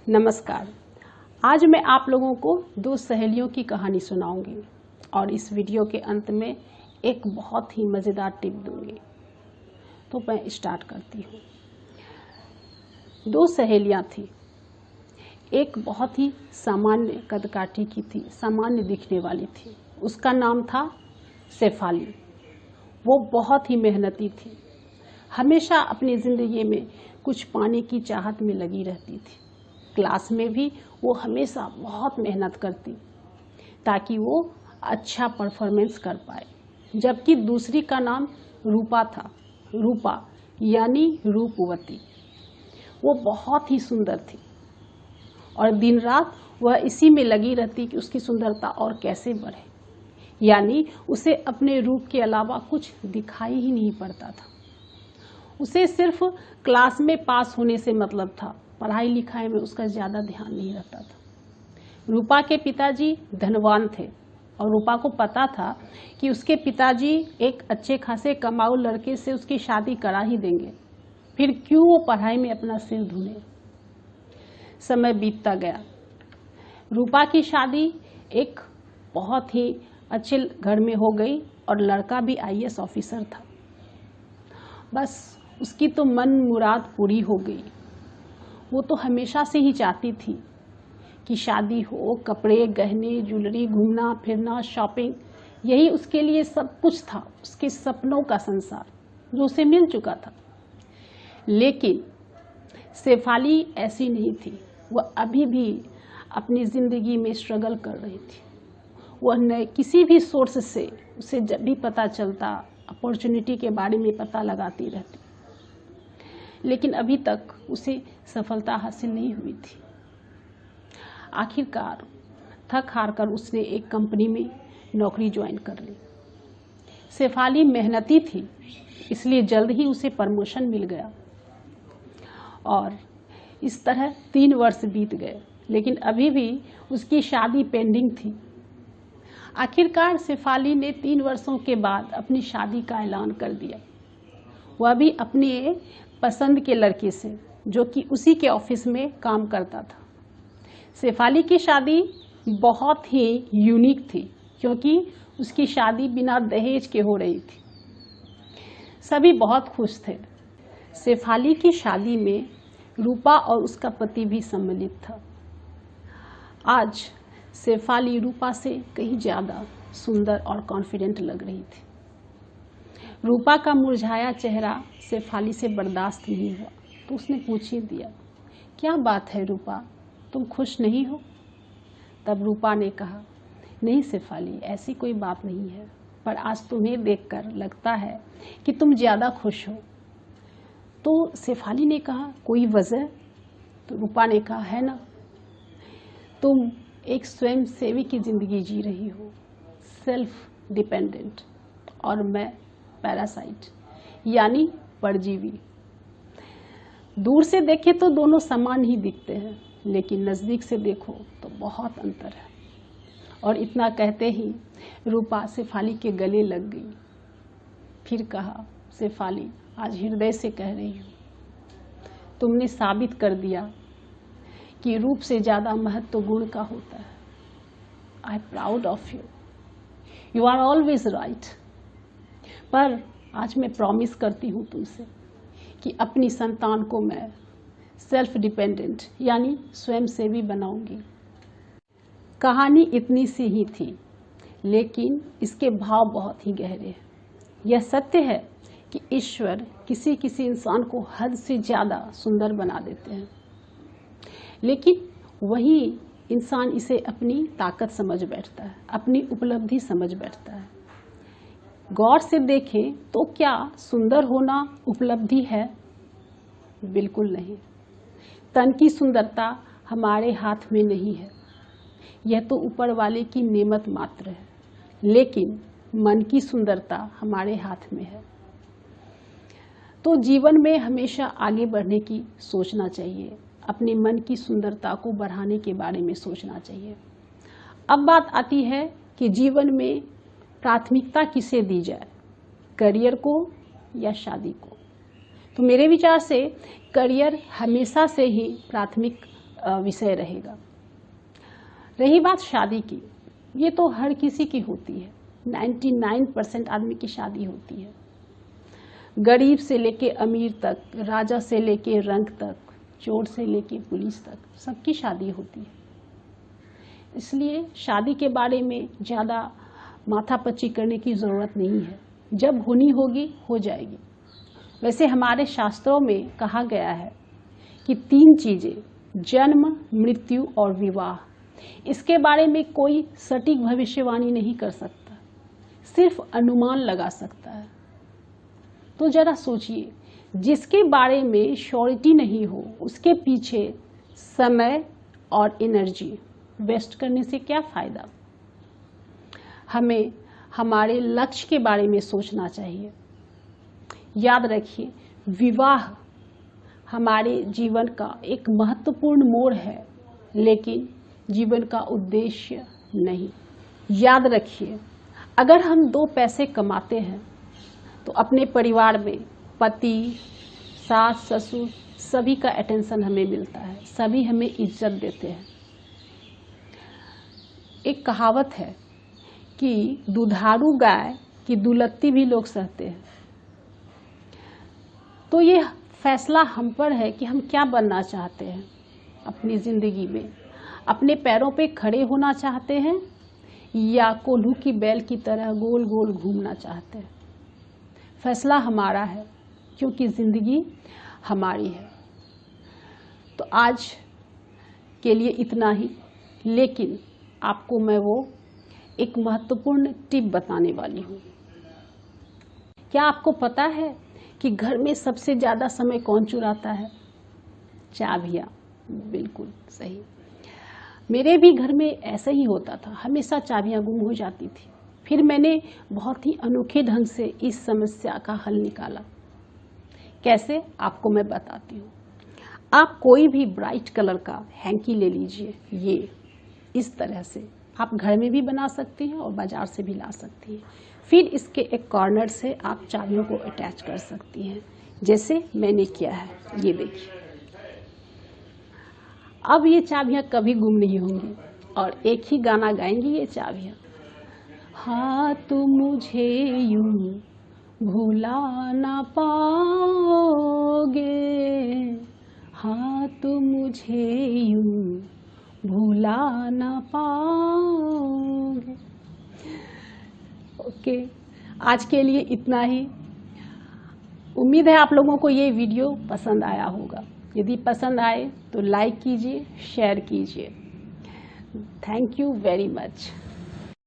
नमस्कार। आज मैं आप लोगों को दो सहेलियों की कहानी सुनाऊंगी और इस वीडियो के अंत में एक बहुत ही मज़ेदार टिप दूंगी। तो मैं स्टार्ट करती हूँ। दो सहेलियाँ थीं। एक बहुत ही सामान्य कदकाठी की थी, सामान्य दिखने वाली थी। उसका नाम था शेफाली। वो बहुत ही मेहनती थी, हमेशा अपनी ज़िंदगी में कुछ पाने की चाहत में लगी रहती थी। क्लास में भी वो हमेशा बहुत मेहनत करती ताकि वो अच्छा परफॉर्मेंस कर पाए। जबकि दूसरी का नाम रूपा था। रूपा यानी रूपवती। वो बहुत ही सुंदर थी और दिन रात वह इसी में लगी रहती कि उसकी सुंदरता और कैसे बढ़े। यानी उसे अपने रूप के अलावा कुछ दिखाई ही नहीं पड़ता था। उसे सिर्फ क्लास में पास होने से मतलब था, पढ़ाई लिखाई में उसका ज़्यादा ध्यान नहीं रहता था। रूपा के पिताजी धनवान थे और रूपा को पता था कि उसके पिताजी एक अच्छे खासे कमाऊ लड़के से उसकी शादी करा ही देंगे, फिर क्यों वो पढ़ाई में अपना सिर धुने। समय बीतता गया। रूपा की शादी एक बहुत ही अच्छे घर में हो गई और लड़का भी आईएएस ऑफिसर था। बस उसकी तो मन मुराद पूरी हो गई। वो तो हमेशा से ही चाहती थी कि शादी हो, कपड़े, गहने, ज्वेलरी, घूमना फिरना, शॉपिंग, यही उसके लिए सब कुछ था। उसके सपनों का संसार जो उसे मिल चुका था। लेकिन शेफाली ऐसी नहीं थी। वह अभी भी अपनी ज़िंदगी में स्ट्रगल कर रही थी। वह किसी भी सोर्स से उसे जब भी पता चलता, अपॉर्चुनिटी के बारे में पता लगाती रहती, लेकिन अभी तक उसे सफलता हासिल नहीं हुई थी। आखिरकार थक हार कर उसने एक कंपनी में नौकरी ज्वाइन कर ली। शेफाली मेहनती थी, इसलिए जल्द ही उसे प्रमोशन मिल गया और इस तरह 3 वर्ष बीत गए, लेकिन अभी भी उसकी शादी पेंडिंग थी। आखिरकार शेफाली ने 3 वर्षों के बाद अपनी शादी का ऐलान कर दिया। वह भी अपने पसंद के लड़के से, जो कि उसी के ऑफिस में काम करता था। शेफाली की शादी बहुत ही यूनिक थी क्योंकि उसकी शादी बिना दहेज के हो रही थी। सभी बहुत खुश थे। शेफाली की शादी में रूपा और उसका पति भी सम्मिलित था। आज शेफाली रूपा से कहीं ज़्यादा सुंदर और कॉन्फिडेंट लग रही थी। रूपा का मुरझाया चेहरा शेफाली से बर्दाश्त नहीं हुआ तो उसने पूछ ही दिया, क्या बात है रूपा, तुम खुश नहीं हो? तब रूपा ने कहा, नहीं शेफाली, ऐसी कोई बात नहीं है, पर आज तुम्हें देखकर लगता है कि तुम ज़्यादा खुश हो। तो शेफाली ने कहा, कोई वजह? तो रूपा ने कहा, है ना, तुम एक स्वयं सेवी की ज़िंदगी जी रही हो, सेल्फ डिपेंडेंट, और मैं पैरासाइट यानी परजीवी। दूर से देखे तो दोनों समान ही दिखते हैं, लेकिन नज़दीक से देखो तो बहुत अंतर है। और इतना कहते ही रूपा शेफाली के गले लग गई। फिर कहा, शेफाली, आज हृदय से कह रही हूँ, तुमने साबित कर दिया कि रूप से ज़्यादा महत्व गुण का होता है। I am proud of you, you are always right. पर आज मैं प्रॉमिस करती हूँ तुमसे कि अपनी संतान को मैं सेल्फ डिपेंडेंट यानी स्वयं सेवी बनाऊंगी। कहानी इतनी सी ही थी, लेकिन इसके भाव बहुत ही गहरे हैं। यह सत्य है कि ईश्वर किसी किसी इंसान को हद से ज़्यादा सुंदर बना देते हैं, लेकिन वही इंसान इसे अपनी ताकत समझ बैठता है, अपनी उपलब्धि समझ बैठता है। गौर से देखें तो क्या सुंदर होना उपलब्धि है? बिल्कुल नहीं। तन की सुंदरता हमारे हाथ में नहीं है, यह तो ऊपर वाले की नेमत मात्र है, लेकिन मन की सुंदरता हमारे हाथ में है। तो जीवन में हमेशा आगे बढ़ने की सोचना चाहिए, अपने मन की सुंदरता को बढ़ाने के बारे में सोचना चाहिए। अब बात आती है कि जीवन में प्राथमिकता किसे दी जाए, करियर को या शादी को। तो मेरे विचार से करियर हमेशा से ही प्राथमिक विषय रहेगा। रही बात शादी की, ये तो हर किसी की होती है। 99% आदमी की शादी होती है। गरीब से लेके अमीर तक, राजा से लेके रंक तक, चोर से लेके पुलिस तक, सबकी शादी होती है। इसलिए शादी के बारे में ज़्यादा माथापच्ची करने की ज़रूरत नहीं है। जब होनी होगी हो जाएगी। वैसे हमारे शास्त्रों में कहा गया है कि 3 चीज़ें, जन्म, मृत्यु और विवाह, इसके बारे में कोई सटीक भविष्यवाणी नहीं कर सकता, सिर्फ अनुमान लगा सकता है। तो जरा सोचिए, जिसके बारे में श्योरिटी नहीं हो उसके पीछे समय और एनर्जी वेस्ट करने से क्या फ़ायदा। हमें हमारे लक्ष्य के बारे में सोचना चाहिए। याद रखिए, विवाह हमारे जीवन का एक महत्वपूर्ण मोड़ है, लेकिन जीवन का उद्देश्य नहीं। याद रखिए, अगर हम 2 पैसे कमाते हैं तो अपने परिवार में पति, सास, ससुर सभी का अटेंशन हमें मिलता है, सभी हमें इज्जत देते हैं। एक कहावत है कि दुधारू गाय की दुलत्ती भी लोग सहते हैं। तो ये फैसला हम पर है कि हम क्या बनना चाहते हैं अपनी ज़िंदगी में। अपने पैरों पे खड़े होना चाहते हैं या कोल्हू की बैल की तरह गोल गोल घूमना चाहते हैं। फैसला हमारा है, क्योंकि ज़िंदगी हमारी है। तो आज के लिए इतना ही, लेकिन आपको मैं वो एक महत्वपूर्ण टिप बताने वाली हूँ। क्या आपको पता है कि घर में सबसे ज़्यादा समय कौन चुराता है? चाबियाँ। बिल्कुल सही। मेरे भी घर में ऐसा ही होता था, हमेशा चाबियाँ गुम हो जाती थी। फिर मैंने बहुत ही अनोखे ढंग से इस समस्या का हल निकाला। कैसे, आपको मैं बताती हूँ। आप कोई भी ब्राइट कलर का हैंकी ले लीजिए, ये इस तरह से आप घर में भी बना सकती हैं और बाजार से भी ला सकती हैं। फिर इसके एक कॉर्नर से आप चाबियों को अटैच कर सकती हैं, जैसे मैंने किया है, ये देखिए। अब ये चाबियाँ कभी गुम नहीं होंगी और एक ही गाना गाएंगी ये चाबियाँ। हाँ, तुम मुझे यूं भुला ना पाओगे, हाँ तुम मुझे यूं भुला ना पाओगे। ओके, आज के लिए इतना ही। उम्मीद है आप लोगों को ये वीडियो पसंद आया होगा। यदि पसंद आए तो लाइक कीजिए, शेयर कीजिए। Thank you very much.